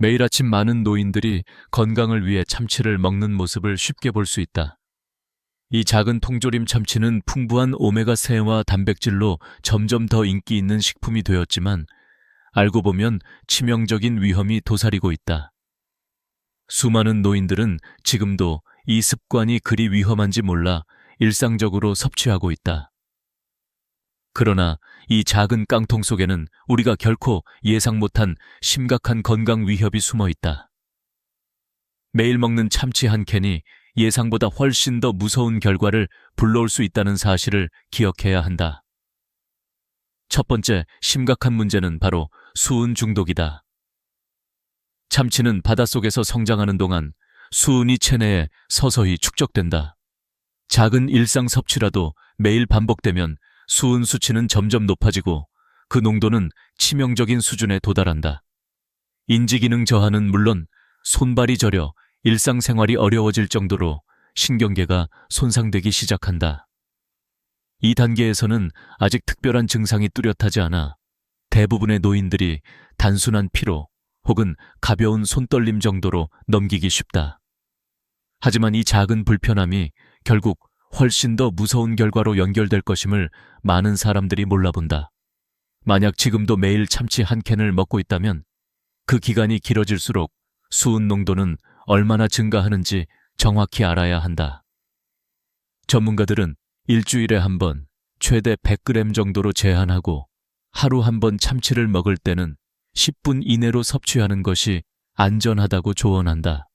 매일 아침 많은 노인들이 건강을 위해 참치를 먹는 모습을 쉽게 볼 수 있다. 이 작은 통조림 참치는 풍부한 오메가3와 단백질로 점점 더 인기 있는 식품이 되었지만 알고 보면 치명적인 위험이 도사리고 있다. 수많은 노인들은 지금도 이 습관이 그리 위험한지 몰라 일상적으로 섭취하고 있다. 그러나 이 작은 깡통 속에는 우리가 결코 예상 못한 심각한 건강 위협이 숨어 있다. 매일 먹는 참치 한 캔이 예상보다 훨씬 더 무서운 결과를 불러올 수 있다는 사실을 기억해야 한다. 첫 번째 심각한 문제는 바로 수은 중독이다. 참치는 바닷속에서 성장하는 동안 수은이 체내에 서서히 축적된다. 작은 일상 섭취라도 매일 반복되면 수은 수치는 점점 높아지고 그 농도는 치명적인 수준에 도달한다. 인지기능 저하는 물론 손발이 저려 일상생활이 어려워질 정도로 신경계가 손상되기 시작한다. 이 단계에서는 아직 특별한 증상이 뚜렷하지 않아 대부분의 노인들이 단순한 피로 혹은 가벼운 손떨림 정도로 넘기기 쉽다. 하지만 이 작은 불편함이 결국 훨씬 더 무서운 결과로 연결될 것임을 많은 사람들이 몰라본다. 만약 지금도 매일 참치 한 캔을 먹고 있다면 그 기간이 길어질수록 수은 농도는 얼마나 증가하는지 정확히 알아야 한다. 전문가들은 일주일에 한 번, 최대 100g 정도로 제한하고 하루 한 번 참치를 먹을 때는 10분 이내로 섭취하는 것이 안전하다고 조언한다.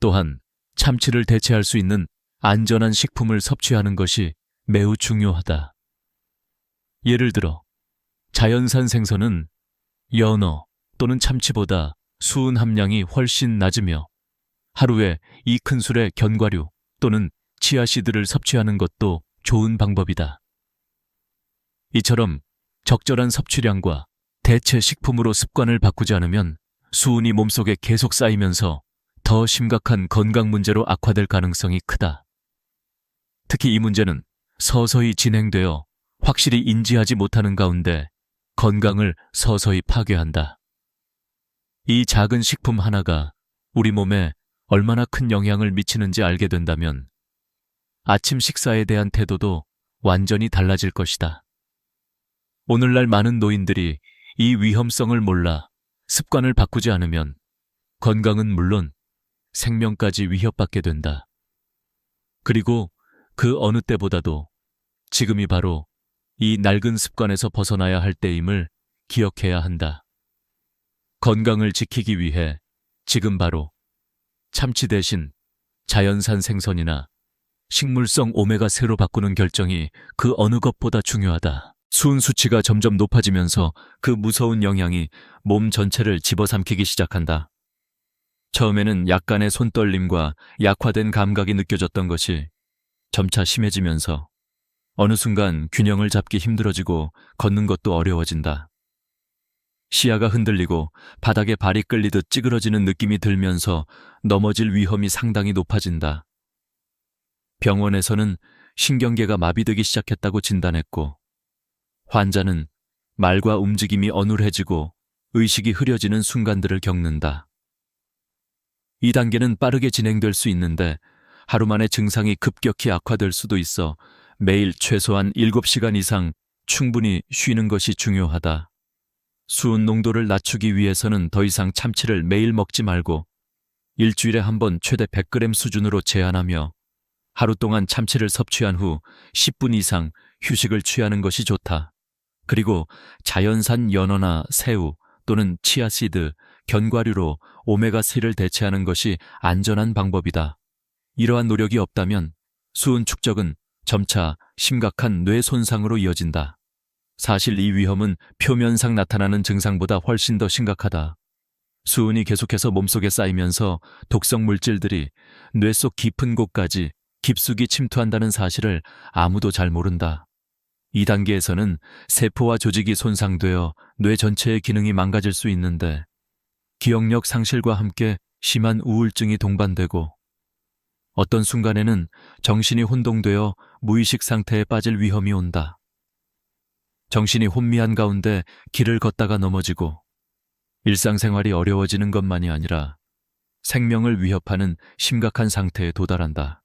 또한 참치를 대체할 수 있는 안전한 식품을 섭취하는 것이 매우 중요하다. 예를 들어 자연산 생선은 연어 또는 참치보다 수은 함량이 훨씬 낮으며 하루에 2큰술의 견과류 또는 치아씨드를 섭취하는 것도 좋은 방법이다. 이처럼 적절한 섭취량과 대체 식품으로 습관을 바꾸지 않으면 수은이 몸속에 계속 쌓이면서 더 심각한 건강 문제로 악화될 가능성이 크다. 특히 이 문제는 서서히 진행되어 확실히 인지하지 못하는 가운데 건강을 서서히 파괴한다. 이 작은 식품 하나가 우리 몸에 얼마나 큰 영향을 미치는지 알게 된다면 아침 식사에 대한 태도도 완전히 달라질 것이다. 오늘날 많은 노인들이 이 위험성을 몰라 습관을 바꾸지 않으면 건강은 물론 생명까지 위협받게 된다. 그리고 그 어느 때보다도 지금이 바로 이 낡은 습관에서 벗어나야 할 때임을 기억해야 한다. 건강을 지키기 위해 지금 바로 참치 대신 자연산 생선이나 식물성 오메가3로 바꾸는 결정이 그 어느 것보다 중요하다. 수은 수치가 점점 높아지면서 그 무서운 영향이 몸 전체를 집어삼키기 시작한다. 처음에는 약간의 손떨림과 약화된 감각이 느껴졌던 것이 점차 심해지면서 어느 순간 균형을 잡기 힘들어지고 걷는 것도 어려워진다. 시야가 흔들리고 바닥에 발이 끌리듯 찌그러지는 느낌이 들면서 넘어질 위험이 상당히 높아진다. 병원에서는 신경계가 마비되기 시작했다고 진단했고 환자는 말과 움직임이 어눌해지고 의식이 흐려지는 순간들을 겪는다. 이 단계는 빠르게 진행될 수 있는데 하루 만에 증상이 급격히 악화될 수도 있어 매일 최소한 7시간 이상 충분히 쉬는 것이 중요하다. 수은 농도를 낮추기 위해서는 더 이상 참치를 매일 먹지 말고 일주일에 한 번 최대 100g 수준으로 제한하며 하루 동안 참치를 섭취한 후 10분 이상 휴식을 취하는 것이 좋다. 그리고 자연산 연어나 새우 또는 치아씨드, 견과류로 오메가3를 대체하는 것이 안전한 방법이다. 이러한 노력이 없다면 수은 축적은 점차 심각한 뇌 손상으로 이어진다. 사실 이 위험은 표면상 나타나는 증상보다 훨씬 더 심각하다. 수은이 계속해서 몸속에 쌓이면서 독성 물질들이 뇌 속 깊은 곳까지 깊숙이 침투한다는 사실을 아무도 잘 모른다. 이 단계에서는 세포와 조직이 손상되어 뇌 전체의 기능이 망가질 수 있는데 기억력 상실과 함께 심한 우울증이 동반되고 어떤 순간에는 정신이 혼동되어 무의식 상태에 빠질 위험이 온다. 정신이 혼미한 가운데 길을 걷다가 넘어지고 일상생활이 어려워지는 것만이 아니라 생명을 위협하는 심각한 상태에 도달한다.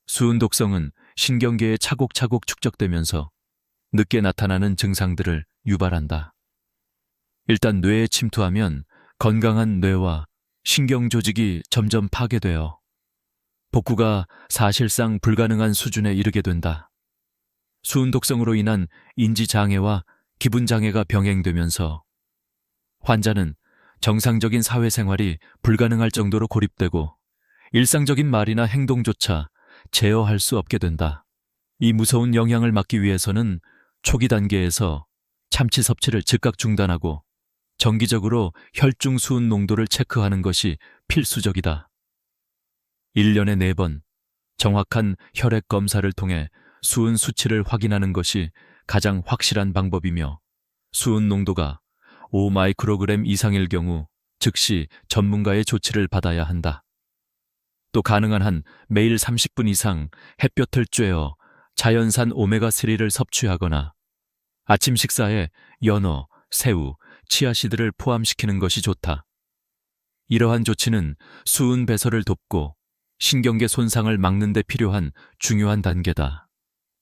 수은 독성은 신경계에 차곡차곡 축적되면서 늦게 나타나는 증상들을 유발한다. 일단 뇌에 침투하면 건강한 뇌와 신경 조직이 점점 파괴되어 복구가 사실상 불가능한 수준에 이르게 된다. 수은 독성으로 인한 인지장애와 기분장애가 병행되면서 환자는 정상적인 사회생활이 불가능할 정도로 고립되고 일상적인 말이나 행동조차 제어할 수 없게 된다. 이 무서운 영향을 막기 위해서는 초기 단계에서 참치 섭취를 즉각 중단하고 정기적으로 혈중 수은 농도를 체크하는 것이 필수적이다. 1년에 4번 정확한 혈액 검사를 통해 수은 수치를 확인하는 것이 가장 확실한 방법이며 수은 농도가 5마이크로그램 이상일 경우 즉시 전문가의 조치를 받아야 한다. 또 가능한 한 매일 30분 이상 햇볕을 쬐어 자연산 오메가3를 섭취하거나 아침 식사에 연어, 새우, 치아씨드를 포함시키는 것이 좋다. 이러한 조치는 수은 배설을 돕고 신경계 손상을 막는 데 필요한 중요한 단계다.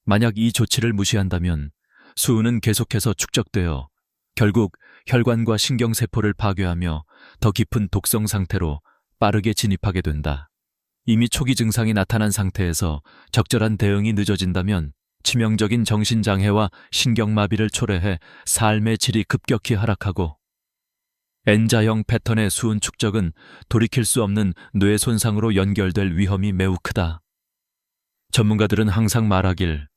만약 이 조치를 무시한다면 수은은 계속해서 축적되어 결국 혈관과 신경세포를 파괴하며 더 깊은 독성 상태로 빠르게 진입하게 된다. 이미 초기 증상이 나타난 상태에서 적절한 대응이 늦어진다면 치명적인 정신장애와 신경마비를 초래해 삶의 질이 급격히 하락하고 N자형 패턴의 수은 축적은 돌이킬 수 없는 뇌 손상으로 연결될 위험이 매우 크다. 전문가들은 항상 말하길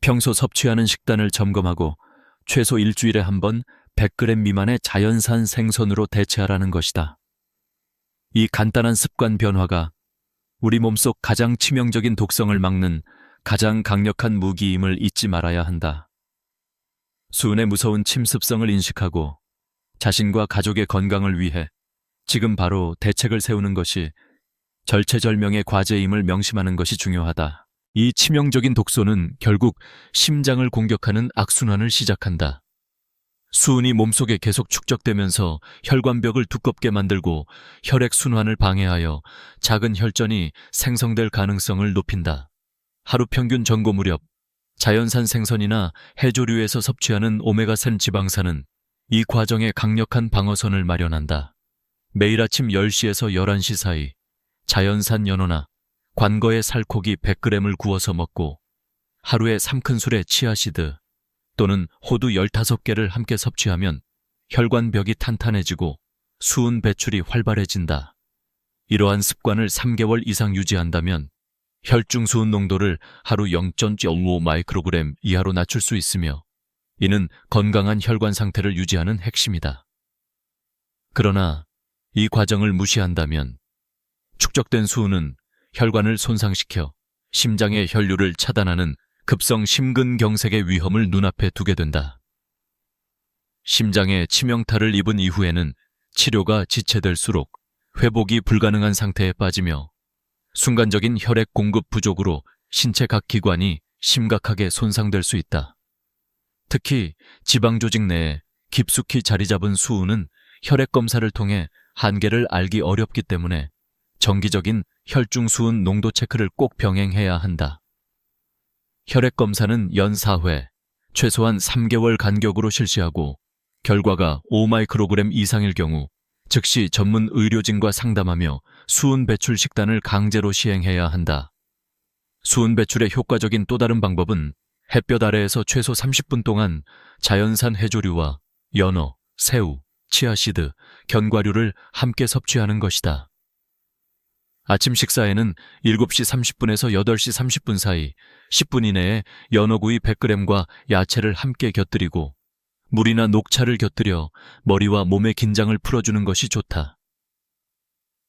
평소 섭취하는 식단을 점검하고 최소 일주일에 한 번 100g 미만의 자연산 생선으로 대체하라는 것이다. 이 간단한 습관 변화가 우리 몸속 가장 치명적인 독성을 막는 가장 강력한 무기임을 잊지 말아야 한다. 수은의 무서운 침습성을 인식하고 자신과 가족의 건강을 위해 지금 바로 대책을 세우는 것이 절체절명의 과제임을 명심하는 것이 중요하다. 이 치명적인 독소는 결국 심장을 공격하는 악순환을 시작한다. 수은이 몸속에 계속 축적되면서 혈관벽을 두껍게 만들고 혈액순환을 방해하여 작은 혈전이 생성될 가능성을 높인다. 하루 평균 전고 무렵 자연산 생선이나 해조류에서 섭취하는 오메가3 지방산은 이 과정에 강력한 방어선을 마련한다. 매일 아침 10시에서 11시 사이 자연산 연어나 관거의 살코기 100g을 구워서 먹고 하루에 3큰술의 치아시드 또는 호두 15개를 함께 섭취하면 혈관벽이 탄탄해지고 수은 배출이 활발해진다. 이러한 습관을 3개월 이상 유지한다면 혈중 수은 농도를 하루 0.05마이크로그램 이하로 낮출 수 있으며 이는 건강한 혈관 상태를 유지하는 핵심이다. 그러나 이 과정을 무시한다면 축적된 수은은 혈관을 손상시켜 심장의 혈류를 차단하는 급성 심근경색의 위험을 눈앞에 두게 된다. 심장에 치명타를 입은 이후에는 치료가 지체될수록 회복이 불가능한 상태에 빠지며 순간적인 혈액 공급 부족으로 신체 각 기관이 심각하게 손상될 수 있다. 특히 지방 조직 내에 깊숙이 자리 잡은 수은은 혈액 검사를 통해 한계를 알기 어렵기 때문에 정기적인 혈중 수은 농도 체크를 꼭 병행해야 한다. 혈액 검사는 연 4회, 최소한 3개월 간격으로 실시하고 결과가 5마이크로그램 이상일 경우 즉시 전문 의료진과 상담하며 수은 배출 식단을 강제로 시행해야 한다. 수은 배출의 효과적인 또 다른 방법은 햇볕 아래에서 최소 30분 동안 자연산 해조류와 연어, 새우, 치아씨드, 견과류를 함께 섭취하는 것이다. 아침 식사에는 7시 30분에서 8시 30분 사이 10분 이내에 연어구이 100g과 야채를 함께 곁들이고 물이나 녹차를 곁들여 머리와 몸의 긴장을 풀어주는 것이 좋다.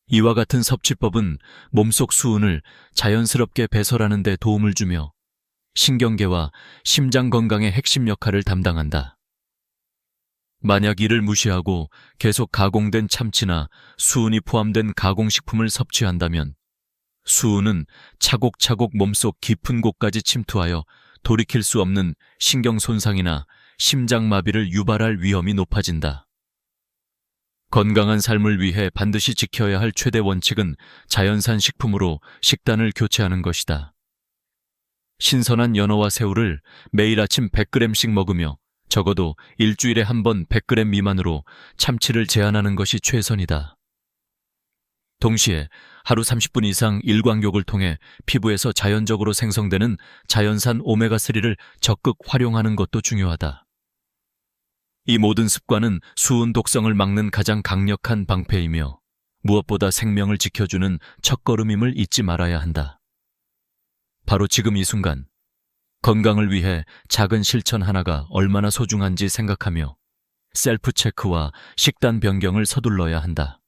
이와 같은 섭취법은 몸속 수은을 자연스럽게 배설하는 데 도움을 주며 신경계와 심장 건강의 핵심 역할을 담당한다. 만약 이를 무시하고 계속 가공된 참치나 수은이 포함된 가공식품을 섭취한다면 수은은 차곡차곡 몸속 깊은 곳까지 침투하여 돌이킬 수 없는 신경 손상이나 심장마비를 유발할 위험이 높아진다. 건강한 삶을 위해 반드시 지켜야 할 최대 원칙은 자연산 식품으로 식단을 교체하는 것이다. 신선한 연어와 새우를 매일 아침 100g씩 먹으며 적어도 일주일에 한 번 100g 미만으로 참치를 제한하는 것이 최선이다. 동시에 하루 30분 이상 일광욕을 통해 피부에서 자연적으로 생성되는 자연산 오메가3를 적극 활용하는 것도 중요하다. 이 모든 습관은 수은 독성을 막는 가장 강력한 방패이며 무엇보다 생명을 지켜주는 첫걸음임을 잊지 말아야 한다. 바로 지금 이 순간, 건강을 위해 작은 실천 하나가 얼마나 소중한지 생각하며 셀프 체크와 식단 변경을 서둘러야 한다.